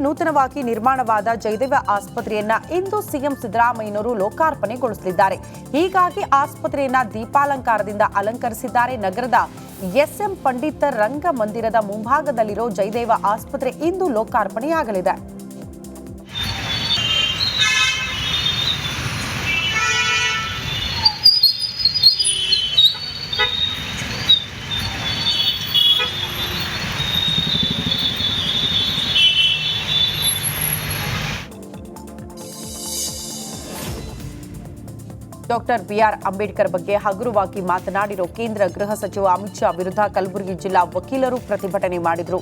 ನೂತನವಾಗಿ ನಿರ್ಮಾಣವಾದ ಜಯದೇವ ಆಸ್ಪತ್ರೆಯನ್ನ ಇಂದು ಸಿಎಂ ಸಿದ್ದರಾಮಯ್ಯನವರು ಲೋಕಾರ್ಪಣೆಗೊಳಿಸಲಿದ್ದಾರೆ. ಹೀಗಾಗಿ ಆಸ್ಪತ್ರೆಯನ್ನ ದೀಪಾಲಂಕಾರದಿಂದ ಅಲಂಕರಿಸಿದ್ದಾರೆ. ನಗರದ ಎಸ್ಎಂ ಪಂಡಿತ ರಂಗಮಂದಿರದ ಮುಂಭಾಗದಲ್ಲಿರೋ ಜಯದೇವ ಆಸ್ಪತ್ರೆ ಇಂದು ಲೋಕಾರ್ಪಣೆಯಾಗಲಿದೆ. ಡಾಕ್ಟರ್ ಬಿಆರ್ ಅಂಬೇಡ್ಕರ್ ಬಗ್ಗೆ ಹಗುರವಾಗಿ ಮಾತನಾಡಿರೋ ಕೇಂದ್ರ ಗೃಹ ಸಚಿವ ಅಮಿತ್ ಶಾ ವಿರುದ್ಧ ಕಲಬುರಗಿ ಜಿಲ್ಲಾ ವಕೀಲರು ಪ್ರತಿಭಟನೆ ಮಾಡಿದರು.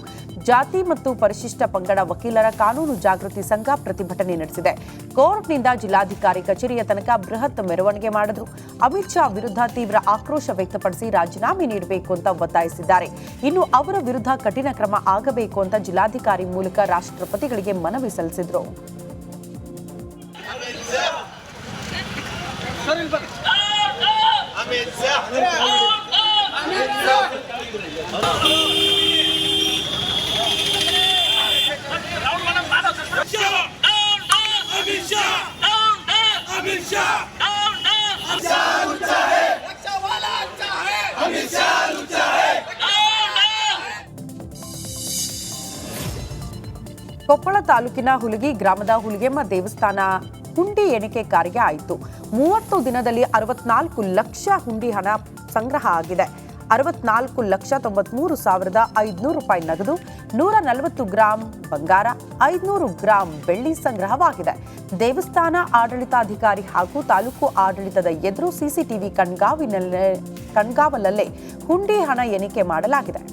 ಜಾತಿ ಮತ್ತು ಪರಿಶಿಷ್ಟ ಪಂಗಡ ವಕೀಲರ ಕಾನೂನು ಜಾಗೃತಿ ಸಂಘ ಪ್ರತಿಭಟನೆ ನಡೆಸಿದೆ. ಕೋರ್ಟ್ನಿಂದ ಜಿಲ್ಲಾಧಿಕಾರಿ ಕಚೇರಿಯ ತನಕ ಬೃಹತ್ ಮೆರವಣಿಗೆ ಮಾಡಿದ್ರು. ಅಮಿತ್ ಶಾ ವಿರುದ್ಧ ತೀವ್ರ ಆಕ್ರೋಶ ವ್ಯಕ್ತಪಡಿಸಿ ರಾಜೀನಾಮೆ ನೀಡಬೇಕು ಅಂತ ಒತ್ತಾಯಿಸಿದ್ದಾರೆ. ಇನ್ನು ಅವರ ವಿರುದ್ಧ ಕಠಿಣ ಕ್ರಮ ಆಗಬೇಕು ಅಂತ ಜಿಲ್ಲಾಧಿಕಾರಿ ಮೂಲಕ ರಾಷ್ಟ್ರಪತಿಗಳಿಗೆ ಮನವಿ ಸಲ್ಲಿಸಿದ್ರು. ಕೊಪ್ಪಳ ತಾಲೂಕಿನ ಹುಲಿಗಿ ಗ್ರಾಮದ ಹುಲಿಗೆಮ್ಮ ದೇವಸ್ಥಾನ ಹುಂಡಿ ಎಣಿಕೆ ಕಾರ್ಯ ಆಯಿತು. 30 ದಿನದಲ್ಲಿ 64 ಲಕ್ಷ ಹುಂಡಿ ಹಣ ಸಂಗ್ರಹ ಆಗಿದೆ. 64,93,500 ರೂಪಾಯಿ ನಗದು, 140 ಗ್ರಾಂ ಬಂಗಾರ, 500 ಗ್ರಾಂ ಬೆಳ್ಳಿ ಸಂಗ್ರಹವಾಗಿದೆ. ದೇವಸ್ಥಾನ ಆಡಳಿತಾಧಿಕಾರಿ ಹಾಗೂ ತಾಲೂಕು ಆಡಳಿತದ ಎದುರು ಸಿಸಿಟಿವಿ ಕಣ್ಗಾವಲಲ್ಲೇ ಹುಂಡಿ ಹಣ ಎಣಿಕೆ ಮಾಡಲಾಗಿದೆ.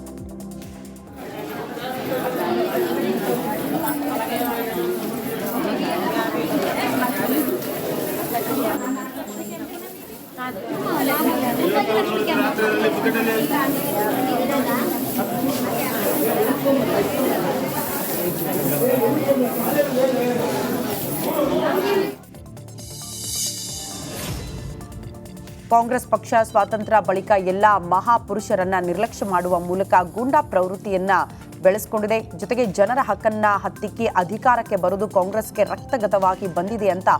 ಕಾಂಗ್ರೆಸ್ ಪಕ್ಷ ಸ್ವಾತಂತ್ರ್ಯ ಬಳಿಕ ಎಲ್ಲಾ ಮಹಾಪುರುಷರನ್ನ ನಿರ್ಲಕ್ಷ್ಯ ಮಾಡುವ ಮೂಲಕ ಗೂಂಡಾ ಪ್ರವೃತ್ತಿಯನ್ನ ಬೆಳೆಸಿಕೊಂಡಿದೆ. ಜೊತೆಗೆ ಜನರ ಹಕ್ಕನ್ನ ಹತ್ತಿಕ್ಕಿ ಅಧಿಕಾರಕ್ಕೆ ಬರುವುದು ಕಾಂಗ್ರೆಸ್ಗೆ ರಕ್ತಗತವಾಗಿ ಬಂದಿದೆ ಅಂತ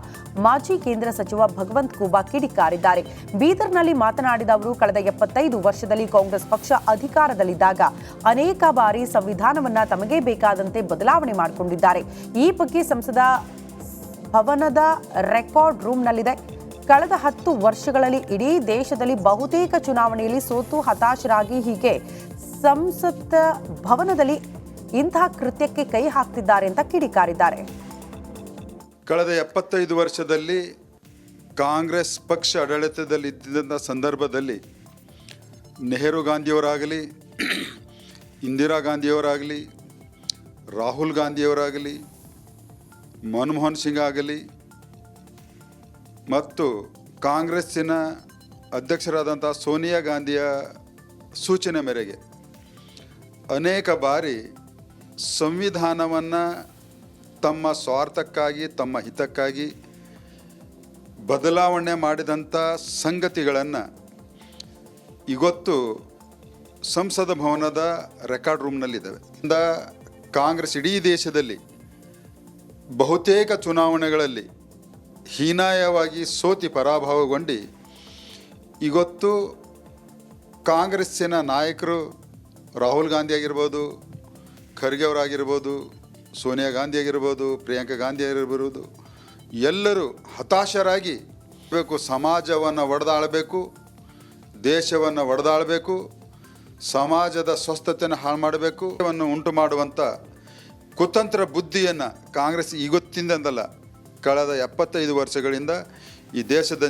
ಮಾಜಿ ಕೇಂದ್ರ ಸಚಿವ ಭಗವಂತ್ ಖೂಬಾ ಕಿಡಿಕಾರಿದ್ದಾರೆ. ಬೀದರ್ನಲ್ಲಿ ಮಾತನಾಡಿದ ಅವರು, ಕಳೆದ 75 ವರ್ಷದಲ್ಲಿ ಕಾಂಗ್ರೆಸ್ ಪಕ್ಷ ಅಧಿಕಾರದಲ್ಲಿದ್ದಾಗ ಅನೇಕ ಬಾರಿ ಸಂವಿಧಾನವನ್ನ ತಮಗೇ ಬೇಕಾದಂತೆ ಬದಲಾವಣೆ ಮಾಡಿಕೊಂಡಿದ್ದಾರೆ. ಈ ಬಗ್ಗೆ ಸಂಸದ ಭವನದ ರೆಕಾರ್ಡ್ ರೂಮ್ನಲ್ಲಿದೆ. ಕಳೆದ 10 ವರ್ಷಗಳಲ್ಲಿ ಇಡೀ ದೇಶದಲ್ಲಿ ಬಹುತೇಕ ಚುನಾವಣೆಯಲ್ಲಿ ಸೋತು ಹತಾಶರಾಗಿ ಹೀಗೆ ಸಂಸತ್ ಭವನದಲ್ಲಿ ಇಂತಹ ಕೃತ್ಯಕ್ಕೆ ಕೈ ಹಾಕ್ತಿದ್ದಾರೆ ಅಂತ ಕಿಡಿಕಾರಿದ್ದಾರೆ. ಕಳೆದ 75 ವರ್ಷದಲ್ಲಿ ಕಾಂಗ್ರೆಸ್ ಪಕ್ಷ ಆಡಳಿತದಲ್ಲಿ ಇದ್ದಂಥ ಸಂದರ್ಭದಲ್ಲಿ ನೆಹರು ಗಾಂಧಿಯವರಾಗಲಿ, ಇಂದಿರಾ ಗಾಂಧಿಯವರಾಗಲಿ, ರಾಹುಲ್ ಗಾಂಧಿಯವರಾಗಲಿ, ಮನಮೋಹನ್ ಸಿಂಗ್ ಆಗಲಿ ಮತ್ತು ಕಾಂಗ್ರೆಸ್ಸಿನ ಅಧ್ಯಕ್ಷರಾದಂಥ ಸೋನಿಯಾ ಗಾಂಧಿಯ ಸೂಚನೆ ಮೇರೆಗೆ ಅನೇಕ ಬಾರಿ ಸಂವಿಧಾನವನ್ನು ತಮ್ಮ ಸ್ವಾರ್ಥಕ್ಕಾಗಿ, ತಮ್ಮ ಹಿತಕ್ಕಾಗಿ ಬದಲಾವಣೆ ಮಾಡಿದಂಥ ಸಂಗತಿಗಳನ್ನು ಇವತ್ತು ಸಂಸದ ಭವನದ ರೆಕಾರ್ಡ್ ರೂಮ್ನಲ್ಲಿದ್ದಾವೆ. ಕಾಂಗ್ರೆಸ್ ಇಡೀ ದೇಶದಲ್ಲಿ ಬಹುತೇಕ ಚುನಾವಣೆಗಳಲ್ಲಿ ಹೀನಾಯವಾಗಿ ಸೋತಿ ಪರಾಭವಗೊಂಡು ಇವತ್ತು ಕಾಂಗ್ರೆಸ್ಸಿನ ನಾಯಕರು ರಾಹುಲ್ ಗಾಂಧಿ ಆಗಿರ್ಬೋದು, ಖರ್ಗೆ ಅವರಾಗಿರ್ಬೋದು, ಸೋನಿಯಾ ಗಾಂಧಿ ಆಗಿರ್ಬೋದು, ಪ್ರಿಯಾಂಕಾ ಗಾಂಧಿ ಆಗಿರ್ಬೋದು, ಎಲ್ಲರೂ ಹತಾಶರಾಗಿ ಸಮಾಜವನ್ನು ಒಡೆದಾಳಬೇಕು, ದೇಶವನ್ನು ಒಡೆದಾಳಬೇಕು, ಸಮಾಜದ ಸ್ವಸ್ಥತೆಯನ್ನು ಹಾಳು ಮಾಡಬೇಕು ಉಂಟು ಮಾಡುವಂಥ ಕುತಂತ್ರ ಬುದ್ಧಿಯನ್ನು ಕಾಂಗ್ರೆಸ್ ಇವತ್ತಿಂದಲ್ಲ ಕಳೆದ 75 ವರ್ಷಗಳಿಂದ ಈ ದೇಶದ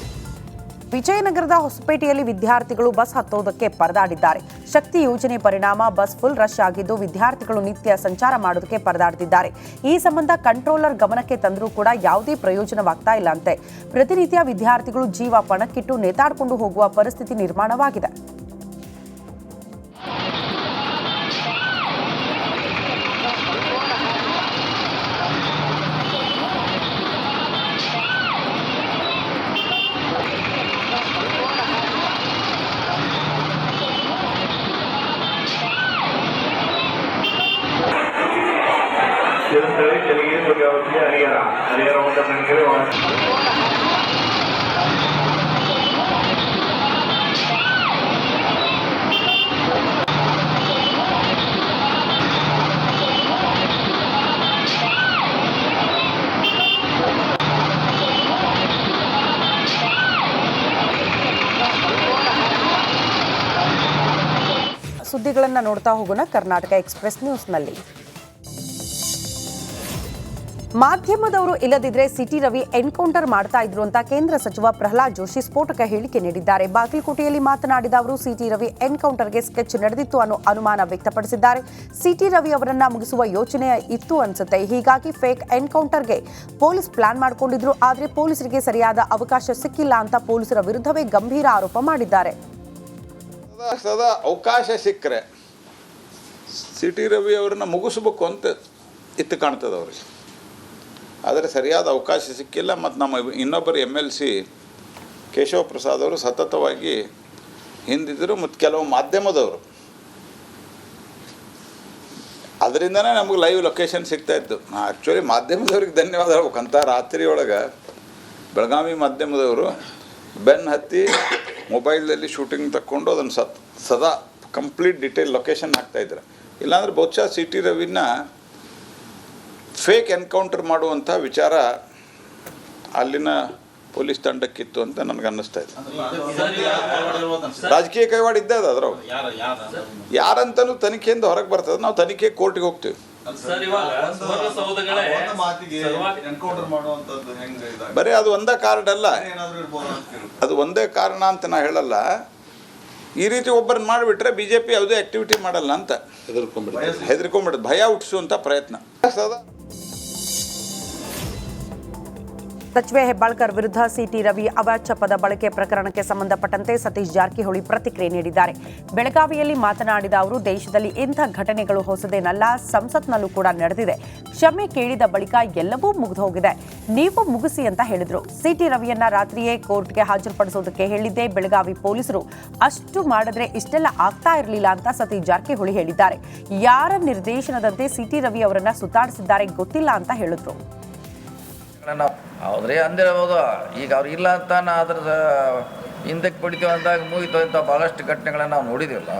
ವಿಜಯನಗರದ ಹೊಸಪೇಟೆಯಲ್ಲಿ ವಿದ್ಯಾರ್ಥಿಗಳು ಬಸ್ ಹತ್ತೋದಕ್ಕೆ ಪರದಾಡಿದ್ದಾರೆ. ಶಕ್ತಿ ಯೋಜನೆ ಪರಿಣಾಮ ಬಸ್ ಫುಲ್ ರಶ್ ಆಗಿದ್ದು ವಿದ್ಯಾರ್ಥಿಗಳು ನಿತ್ಯ ಸಂಚಾರ ಮಾಡೋದಕ್ಕೆ ಪರದಾಡ್ತಿದ್ದಾರೆ. ಈ ಸಂಬಂಧ ಕಂಟ್ರೋಲರ್ ಗಮನಕ್ಕೆ ತಂದರೂ ಕೂಡ ಯಾವುದೇ ಪ್ರಯೋಜನವಾಗ್ತಾ ಇಲ್ಲ ಅಂತೆ. ಪ್ರತಿನಿತ್ಯ ವಿದ್ಯಾರ್ಥಿಗಳು ಜೀವ ಪಣಕ್ಕಿಟ್ಟು ನೇತಾಡಿಕೊಂಡು ಹೋಗುವ ಪರಿಸ್ಥಿತಿ ನಿರ್ಮಾಣವಾಗಿದೆ. Yes, sir. mari jadi sebagai opsi hari orang tertentu. ಸುದ್ದಿಗಳನ್ನು ನೋಡ್ತಾ ಹೋಗೋಣ ಕರ್ನಾಟಕ ಎಕ್ಸ್‌ಪ್ರೆಸ್ ನ್ಯೂಸ್ನಲ್ಲಿ. ಮಾಧ್ಯಮದವರು ಇಲ್ಲದಿದ್ರೆ ಸಿಟಿ ರವಿ ಎನ್ಕೌಂಟರ್ ಮಾಡ್ತಾ ಇದ್ರು ಅಂತ ಕೇಂದ್ರ ಸಚಿವ ಪ್ರಹ್ಲಾದ್ ಜೋಶಿ ಸ್ಫೋಟಕ ಹೇಳಿಕೆ ನೀಡಿದ್ದಾರೆ. ಬಾಗಲಕೋಟೆಯಲ್ಲಿ ಮಾತನಾಡಿದ ಅವರು ಸಿಟಿ ರವಿ ಎನ್ಕೌಂಟರ್ಗೆ ಸ್ಕೆಚ್ ನಡೆದಿತ್ತು ಅನ್ನೋ ಅನುಮಾನ ವ್ಯಕ್ತಪಡಿಸಿದ್ದಾರೆ. ಸಿಟಿ ರವಿ ಅವರನ್ನ ಮುಗಿಸುವ ಯೋಚನೆ ಇತ್ತು ಅನ್ಸುತ್ತೆ, ಹೀಗಾಗಿ ಫೇಕ್ ಎನ್ಕೌಂಟರ್ಗೆ ಪೊಲೀಸ್ ಪ್ಲಾನ್ ಮಾಡಿಕೊಂಡಿದ್ರು. ಆದರೆ ಪೊಲೀಸರಿಗೆ ಸರಿಯಾದ ಅವಕಾಶ ಸಿಕ್ಕಿಲ್ಲ ಅಂತ ಪೊಲೀಸರ ವಿರುದ್ಧವೇ ಗಂಭೀರ ಆರೋಪ ಮಾಡಿದ್ದಾರೆ. ಸದಾ ಅವಕಾಶ ಸಿಕ್ಕರೆ ಸಿಟಿ ರವಿ ಅವ್ರನ್ನ ಮುಗಿಸ್ಬೇಕು ಅಂತ ಇತ್ತು ಕಾಣ್ತದೆ ಅವ್ರಿಗೆ. ಆದರೆ ಸರಿಯಾದ ಅವಕಾಶ ಸಿಕ್ಕಿಲ್ಲ. ಮತ್ತು ನಮ್ಮ ಇನ್ನೊಬ್ಬರು MLC ಕೇಶವ ಪ್ರಸಾದ್ ಅವರು ಸತತವಾಗಿ ಹಿಂದಿದ್ದರು ಮತ್ತು ಕೆಲವು ಮಾಧ್ಯಮದವರು, ಅದರಿಂದನೇ ನಮಗೆ ಲೈವ್ ಲೊಕೇಶನ್ ಸಿಗ್ತಾಯಿತ್ತು. ಆ್ಯಕ್ಚುಲಿ ಮಾಧ್ಯಮದವ್ರಿಗೆ ಧನ್ಯವಾದ ಹೇಳ್ಬೇಕಂತ ರಾತ್ರಿ ಒಳಗೆ ಬೆಳಗಾವಿ ಮಾಧ್ಯಮದವರು ಬೆನ್ನು ಹತ್ತಿ ಮೊಬೈಲ್ದಲ್ಲಿ ಶೂಟಿಂಗ್ ತಕ್ಕೊಂಡು ಅದನ್ನು ಸದಾ ಕಂಪ್ಲೀಟ್ ಡಿಟೇಲ್ ಲೊಕೇಶನ್ ಹಾಕ್ತಾಯಿದ್ರು. ಇಲ್ಲಾಂದರೆ ಬಹುಶಃ ಸಿಟಿ ರವಿನ ಫೇಕ್ ಎನ್ಕೌಂಟರ್ ಮಾಡುವಂಥ ವಿಚಾರ ಅಲ್ಲಿನ ಪೊಲೀಸ್ ತಂಡಕ್ಕಿತ್ತು ಅಂತ ನನಗೆ ಅನ್ನಿಸ್ತಾ ಇದೆ. ರಾಜಕೀಯ ಕೈವಾಡ ಇದ್ದೇ ಅದು ಅದ್ರೊಳಗೆ. ಯಾರಂತನೂ ತನಿಖೆಯಿಂದ ಹೊರಗೆ ಬರ್ತದೆ. ನಾವು ತನಿಖೆ ಕೋರ್ಟಿಗೆ ಹೋಗ್ತೀವಿ. ಬರೀ ಅದು ಒಂದೇ ಕಾರ್ಡ್ ಅಲ್ಲ, ಅದು ಒಂದೇ ಕಾರಣ ಅಂತ ನಾ ಹೇಳಲ್ಲ. ಈ ರೀತಿ ಒಬ್ಬರನ್ನ ಮಾಡಿಬಿಟ್ರೆ BJP ಯಾವುದೇ ಆಕ್ಟಿವಿಟಿ ಮಾಡಲ್ಲ ಅಂತ ಹೆದರ್ಕೊಂಡ್ಬಿಡುತ್ತೆ. ಭಯ ಹುಟ್ಟಿಸುವಂಥ ಪ್ರಯತ್ನ ಸದಾ. ಸಚಿವೆ ಹೆಬ್ಬಾಳ್ಕರ್ ವಿರುದ್ಧ ಸಿಟಿ ರವಿ ಅವಾಚ್ಯ ಪದ ಬಳಕೆ ಪ್ರಕರಣಕ್ಕೆ ಸಂಬಂಧಪಟ್ಟಂತೆ ಸತೀಶ್ ಜಾರಕಿಹೊಳಿ ಪ್ರತಿಕ್ರಿಯೆ ನೀಡಿದ್ದಾರೆ. ಬೆಳಗಾವಿಯಲ್ಲಿ ಮಾತನಾಡಿದ ಅವರು, ದೇಶದಲ್ಲಿ ಇಂಥ ಘಟನೆಗಳು ಹೊಸದೇನಲ್ಲ, ಸಂಸತ್ನಲ್ಲೂ ಕೂಡ ನಡೆದಿದೆ. ಕ್ಷಮೆ ಕೇಳಿದ ಬಳಿಕ ಎಲ್ಲವೂ ಮುಗಿದು ಹೋಗಿದೆ, ನೀವು ಮುಗಿಸಿ ಅಂತ ಹೇಳಿದ್ರು. ಸಿಟಿ ರವಿಯನ್ನ ರಾತ್ರಿಯೇ ಕೋರ್ಟ್ಗೆ ಹಾಜರುಪಡಿಸೋದಕ್ಕೆ ಹೇಳಿದ್ದೆ. ಬೆಳಗಾವಿ ಪೊಲೀಸರು ಅಷ್ಟು ಮಾಡಿದ್ರೆ ಇಷ್ಟೆಲ್ಲ ಆಗ್ತಾ ಇರಲಿಲ್ಲ ಅಂತ ಸತೀಶ್ ಜಾರಕಿಹೊಳಿ ಹೇಳಿದ್ದಾರೆ. ಯಾರ ನಿರ್ದೇಶನದಂತೆ ಸಿಟಿ ರವಿ ಅವರನ್ನ ಸುತ್ತಾಡಿಸಿದ್ದಾರೆ ಗೊತ್ತಿಲ್ಲ ಅಂತ ಹೇಳಿದ್ರು. ಹೌದ್ರಿ ಅಂದಿರ್ಬೋದು. ಈಗ ಅವ್ರು ಇಲ್ಲ ಅಂತ ಅದ್ರ ಹಿಂದಕ್ಕೆ ಪಡಿತೀವಿ ಅಂದಾಗ ಮುಗಿತು ಅಂತ ಭಾಳಷ್ಟು ಘಟನೆಗಳನ್ನ ನಾವು ನೋಡಿದ್ದೀವಲ್ಲ.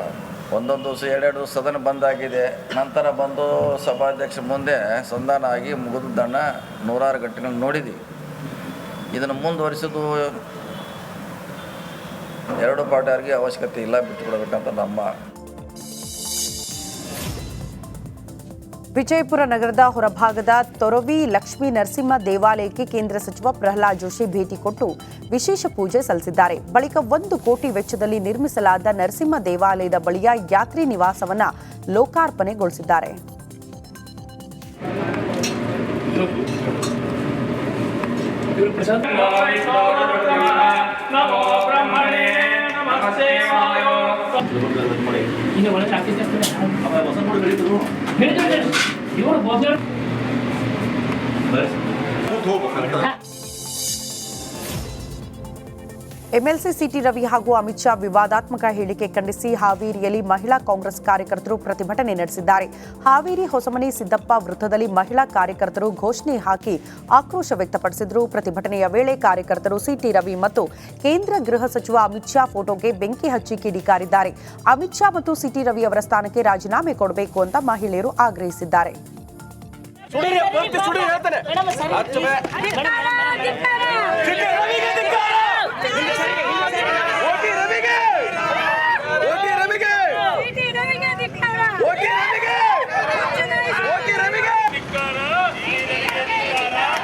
ಒಂದೊಂದು ದಿವಸ 2-2 ದಿವಸ ಸದನ ಬಂದಾಗಿದೆ. ನಂತರ ಬಂದು ಸಭಾಧ್ಯಕ್ಷರ ಮುಂದೆ ಸಂಧಾನ ಆಗಿ ಮುಗಿದನ್ನ 100 ಘಟನೆಗಳು ನೋಡಿದ್ದೀವಿ. ಇದನ್ನು ಮುಂದುವರಿಸೋದು ಎರಡು ಪಾರ್ಟಿಯವರಿಗೆ ಅವಶ್ಯಕತೆ ಇಲ್ಲ, ಬಿಟ್ಟುಕೊಡ್ಬೇಕಂತ ನಮ್ಮ. ವಿಜಯಪುರ ನಗರದ ಹೊರಭಾಗದ ತೊರವಿ ಲಕ್ಷ್ಮೀ ನರಸಿಂಹ ದೇವಾಲಯಕ್ಕೆ ಕೇಂದ್ರ ಸಚಿವ ಪ್ರಹ್ಲಾದ್ ಜೋಶಿ ಭೇಟಿ ಕೊಟ್ಟು ವಿಶೇಷ ಪೂಜೆ ಸಲ್ಲಿಸಿದ್ದಾರೆ. ಬಳಿಕ 1 ಕೋಟಿ ವೆಚ್ಚದಲ್ಲಿ ನಿರ್ಮಿಸಲಾದ ನರಸಿಂಹ ದೇವಾಲಯದ ಬಳಿಯ ಯಾತ್ರಿ ನಿವಾಸವನ್ನ ಲೋಕಾರ್ಪಣೆಗೊಳಿಸಿದ್ದಾರೆ. MLC ಸಿಟಿ ರವಿ ಹಾಗೂ ಅಮಿತ್ ಶಾ ವಿವಾದಾತ್ಮಕ ಹೇಳಿಕೆ ಖಂಡಿಸಿ ಹಾವೇರಿಯಲ್ಲಿ ಮಹಿಳಾ ಕಾಂಗ್ರೆಸ್ ಕಾರ್ಯಕರ್ತರು ಪ್ರತಿಭಟನೆ ನಡೆಸಿದ್ದಾರೆ. ಹಾವೇರಿ ಹೊಸಮನಿ ಸಿದ್ದಪ್ಪ ವೃತ್ತದಲ್ಲಿ ಮಹಿಳಾ ಕಾರ್ಯಕರ್ತರು ಘೋಷಣೆ ಹಾಕಿ ಆಕ್ರೋಶ ವ್ಯಕ್ತಪಡಿಸಿದರು. ಪ್ರತಿಭಟನೆಯ ವೇಳೆ ಕಾರ್ಯಕರ್ತರು ಸಿಟಿ ರವಿ ಮತ್ತು ಕೇಂದ್ರ ಗೃಹ ಸಚಿವ ಅಮಿತ್ ಶಾ ಫೋಟೋಗೆ ಬೆಂಕಿ ಹಚ್ಚಿ ಕಿಡಿಕಾರಿದ್ದಾರೆ. ಅಮಿತ್ ಶಾ ಮತ್ತು ಸಿಟಿ ರವಿ ಅವರ ಸ್ಥಾನಕ್ಕೆ ರಾಜೀನಾಮೆ ಕೊಡಬೇಕು ಅಂತ ಮಹಿಳೆಯರು ಆಗ್ರಹಿಸಿದ್ದಾರೆ.